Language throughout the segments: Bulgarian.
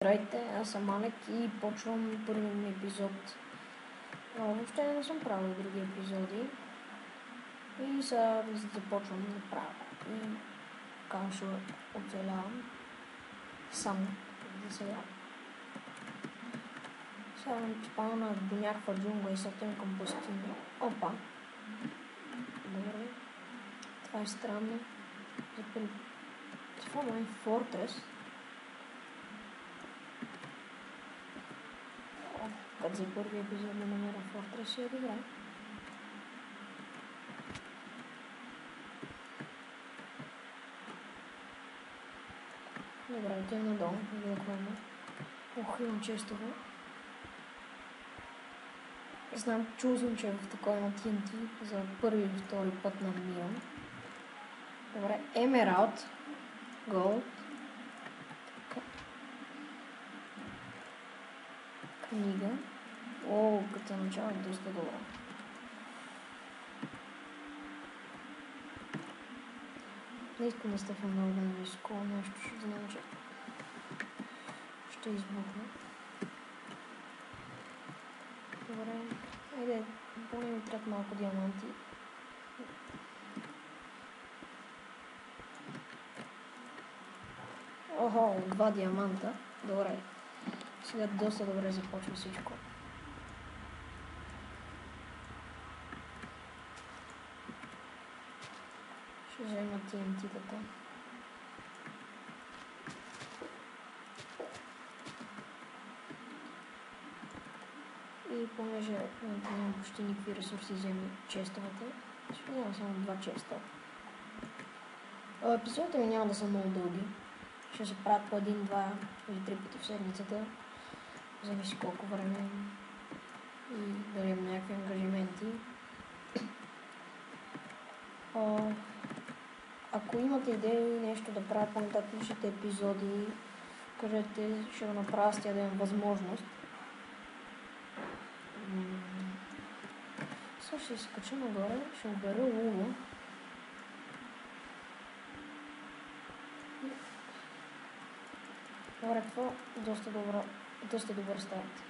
Здравейте, аз съм Алек и почвам първият ми епизод. Въобще не съм правил други епизоди и сега започвам да правя. И как ще оцелявам само за сега. Сега спална до някаква джунгла и сътем към пустиня. Опа! Добре. Това е странно. Това е Fortress. Като за първи епизод да намеря Fortress е добре. Добре, отивам надолу, гледахме. Ох, имам честове. Знам, чул съм, че в такова на TNT за първи или втори път намирам. Добре, Emerald, Gold. Книга. О, като начало е доста добра. Не искам да стъпвам много на високо, нещо ще знам, че ще избухне. Добре, айде, поне ми трябват малко диаманти. Охо, 2 диаманта. Добре. Сега доста добре започва всичко. Ще взема TNT-тата. И понеже нямам почти никакви ресурси, вземи честовете. Ще взема само 2 честа. Епизодите ми няма да са много дълги. Ще се правят по 1, 2 или 3 пъти в седмицата. Зависи колко време и дали имам някакви ангажименти. Ако имате идеи нещо да правя по-нататъчните епизоди, кажете, ще го направя с тя да имам възможност. Сега ще се кача нагоре, ще обера лула. Добре, това е доста добър старт.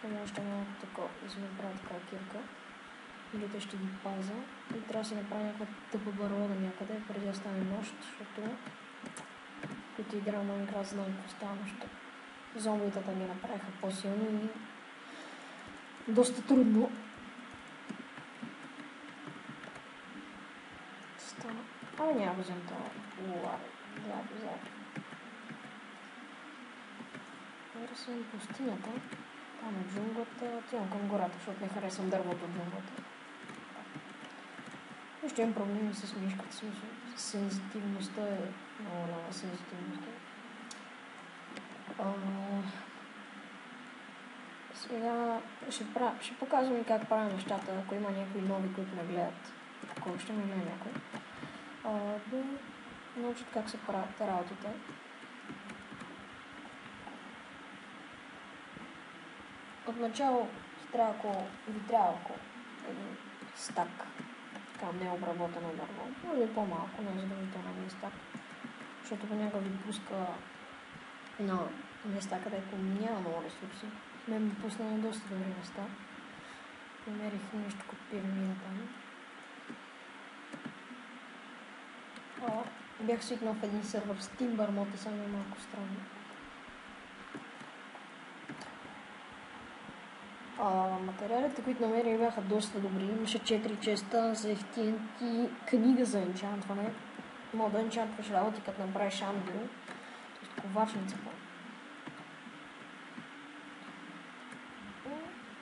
Има още малко такова, да си направя такава кирка. Или ще ги паза. И трябва да си направя някаква тъпа барлога някъде, преди да стане нощ, защото като играя на Minecraft знам какво става нощта. Зомбитата ми направиха по-силни и доста трудно стана. Абе няма да взем това. Уау, заедно. Добре съм пустинята. Там е джунглата. Отивам към гората, защото не харесвам дървото от джунглата. Ще имам проблеми с мишката, смисъл. Сензитивността е много голяма сензитивността. Сега ще показвам как правя нещата, ако има някои нови, които ме гледат. Ако ще ме гледа някой. Да научат как се правят работите. Отначало ви трябва един стак. Така необработено дърво. Или по-малко, не е задължително един стак. Защото понякога ви пуска на места, където няма много ресурси. Мен ми пусна на доста добри места. Намерих нещо като пирамида там. Бях свикнал в един сервер с Timber, само е малко странно. Материалите, които намерих, бяха доста добри. Имаше 4 честа за TNT, книга за енчантване. Мога да енчантваш работи, като направиш ангел. Тоест ковачницата.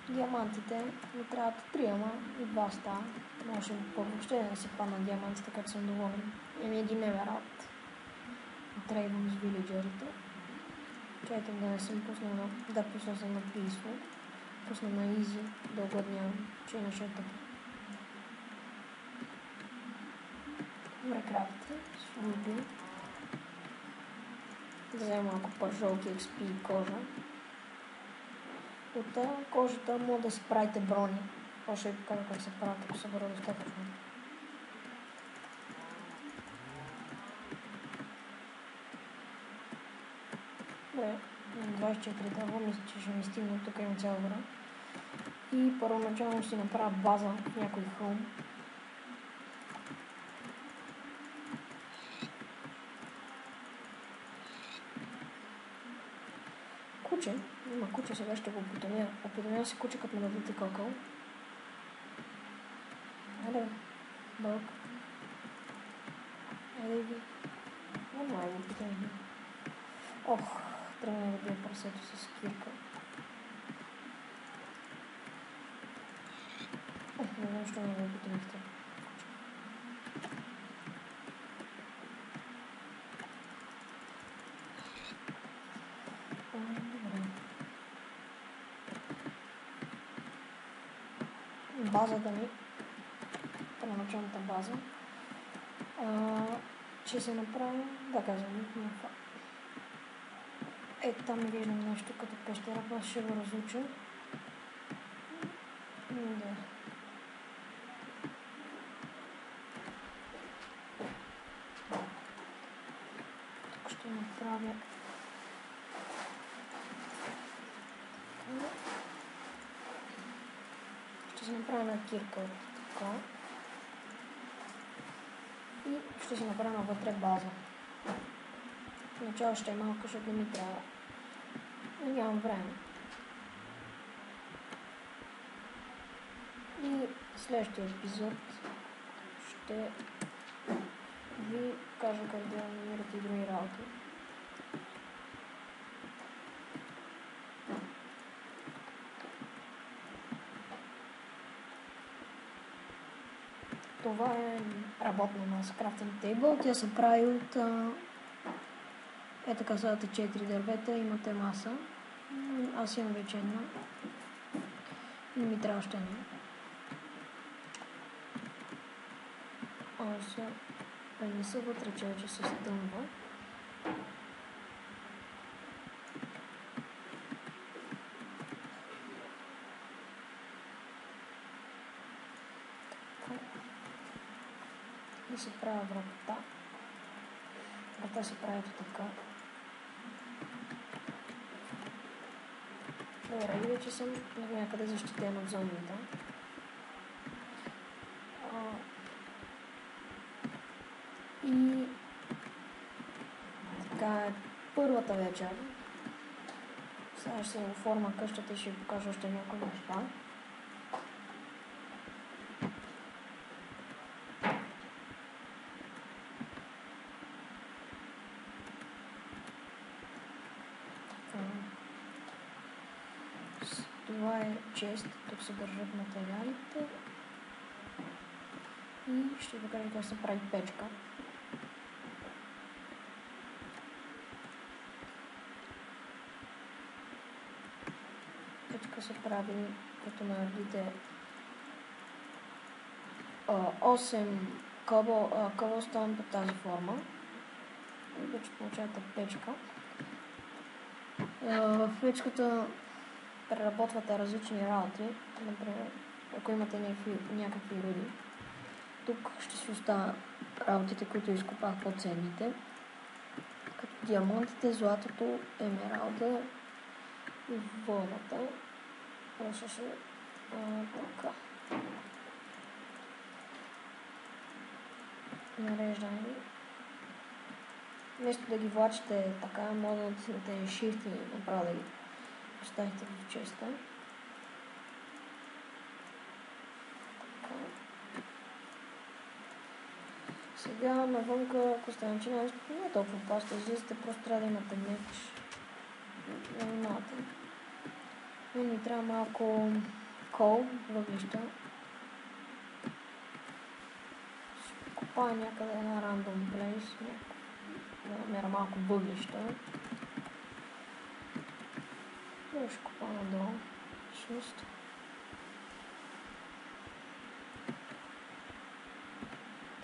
Диамантите ми трябват 3, ама и 2 става. Може въобще да не си падна диамантите, като съм доволен. Имам един Emerald. Трейдвам с вилиджерите. Чайте да не съм пуснал пуснал съм на Peaceful. Пусна на Easy, да угоднявам, че иначе е тъпо. Добре, крафти, слуби. Да взема малко пържолки, XP и кожа. От кожата може да си правите брони. Ще ви покажа как се правят, ако събера достатъчно. Добре, 24 дърва, мисля, че ще ми стигна, тук имам цяла гора. И първоначално ще си направя база в някой хълм. Куче, има куче, сега ще го опитомя. Опитомя си куче, като ме дадете кокъл. Айде, бълк. Айде ги. Май го опитам ги. Ох, трябва да бия прасето с кирка. Не знам, що не го опитамихте. Добре. Базата ми, първоначалната база, ще се направи, да казвам, там не виждам нещо като пещера, аз ще го разуча. Да. Тук ще направя ще се направя на кирка от така. И ще си направя навътре база. Начало ще е малко, защото не ми трябва. Но нямам време. И следващия епизод ще ви кажа как да намирате и други работи. Това е работна маса Crafting Table. Тя се прави от така садате 4 дървета, имате маса. Аз имам вече една. Не ми трябва още една. Аз пренеса вътре, че вече се стъмва. И се прави врата. Врата се прави така. Добре, и вече съм някъде защитен от зомбите. И така е първата вечер. Сега ще се оформя къщата и ще ви покажа още някои неща. Това е чест, тук се държат материалите. И ще ви кажа как се прави печка. Печка се прави като наредите 8 cobblestone по тази форма. И вече получавате печка. В печката преработвате различни работи. Например, ако имате някакви руди. Тук ще си оставя работите, които изкопах по-ценните. Като диамантите, златото, емералда и водата. Просто ще така. Нареждане. Вместо да ги влачите така, може да натиснете Shift и направо да ги поставите в честа. Сега навънка, ако сте начинали, не е толкова опасно, излизате, просто трябва да имате меч. Не внимавате. И ни трябва малко кол, въглища. Ще копая някъде една рандом плейс. Да намеря малко въглища. И ще копая надолу. 6.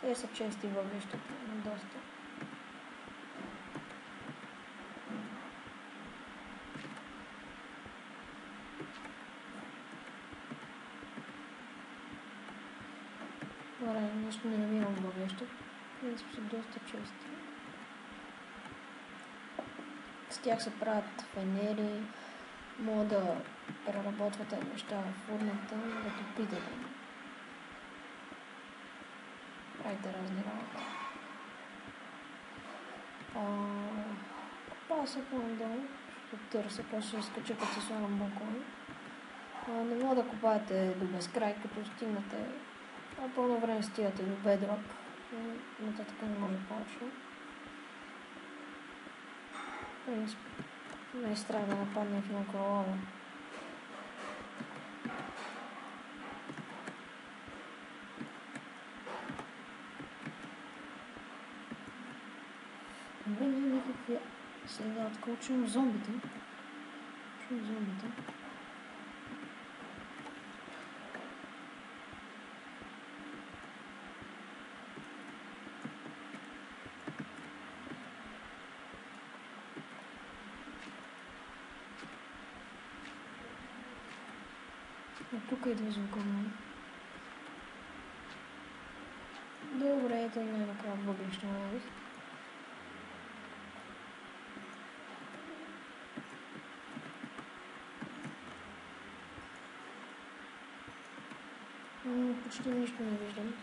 Те са чести въглищата, но доста. Добре, нещо не намирам въглища. В принцип са доста чести. тях се правят фенери, могат да преработвате неща в урната, да топите там. Правите разни работи. Копая се по-надолу, ще търся, после ще изкача, като се слагам балкон. Не мога да копаете до безкрай, като стигнате, пълно време стигате до бедрок, нататък не може повече. Не е страх да нападне в една королова. Добре, няма никакви сега такова, чувам зомбите. Тук идва звука, нали? Добре, ето и най-накрая въглища, нали? Почти нищо не виждам.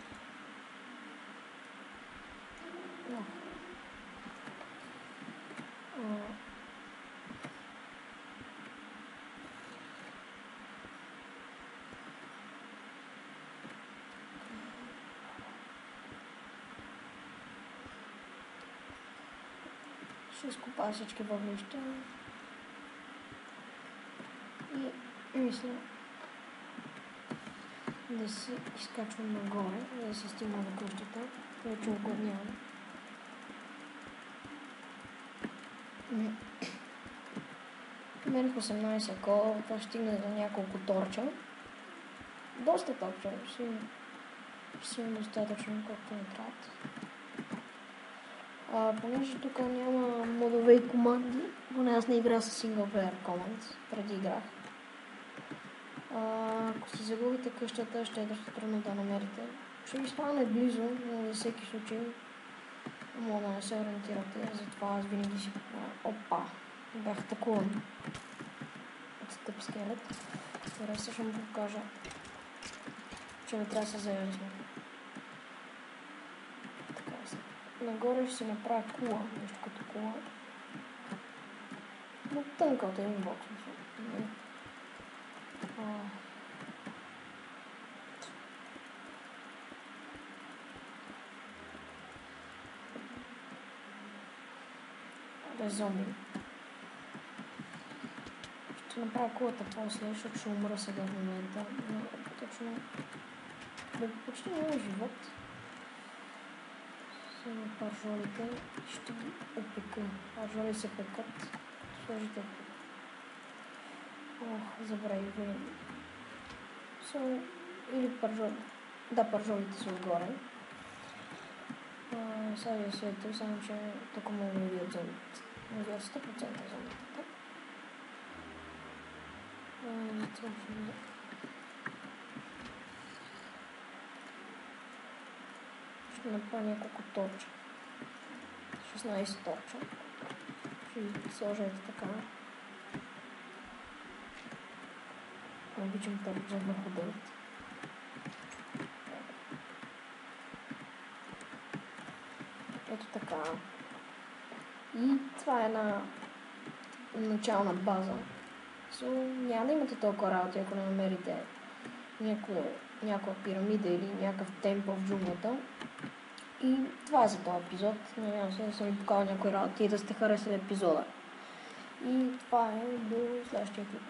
Ще изкопая всички въглища и мисля да се изкачвам нагоре, да се стигна до къщата, вече огладнявам. Намерих 18 кола, това ще стигне за няколко торча. Доста торча, ще има достатъчно, колкото не трябва. Понеже тук няма модове и команди, поне аз не играя с синглплеер команд, преди играх. Ако си загубите къщата, ще е доста трудно да намерите. Ще ви стане близо, но за всеки случай мога да не се ориентирате, затова аз винаги си... Опа! Бях атакуван от тъп скелет. Сега ще му покажа, че не трябва да се заяждам. Нагоре ще си направя кула, нещо като кула. Но тънка от един бокс. Без зомби. Ще направя кулата после, защото ще умра сега в момента. Точно... Почти няма живот. Сега паржолите ще ги опека. Паржоли се пекат. Сложите. Забравих го. Или паржоли. Да, паржолите са отгоре. Сега ви осветил, само че тук мога да видят зомбите. Надя 100% зомбите. Ще направя няколко торча. 16 торча. Ще сложа ето така. Обичам торча върху дърт. Ето така. И това е една начална база. Няма да имате толкова работа, ако не намерите някаква пирамида или някакъв темпъл в джунглата. И това е за този епизод. Надявам се да съм ви показал някои работи и да сте харесали епизода. И това е до следващия клип.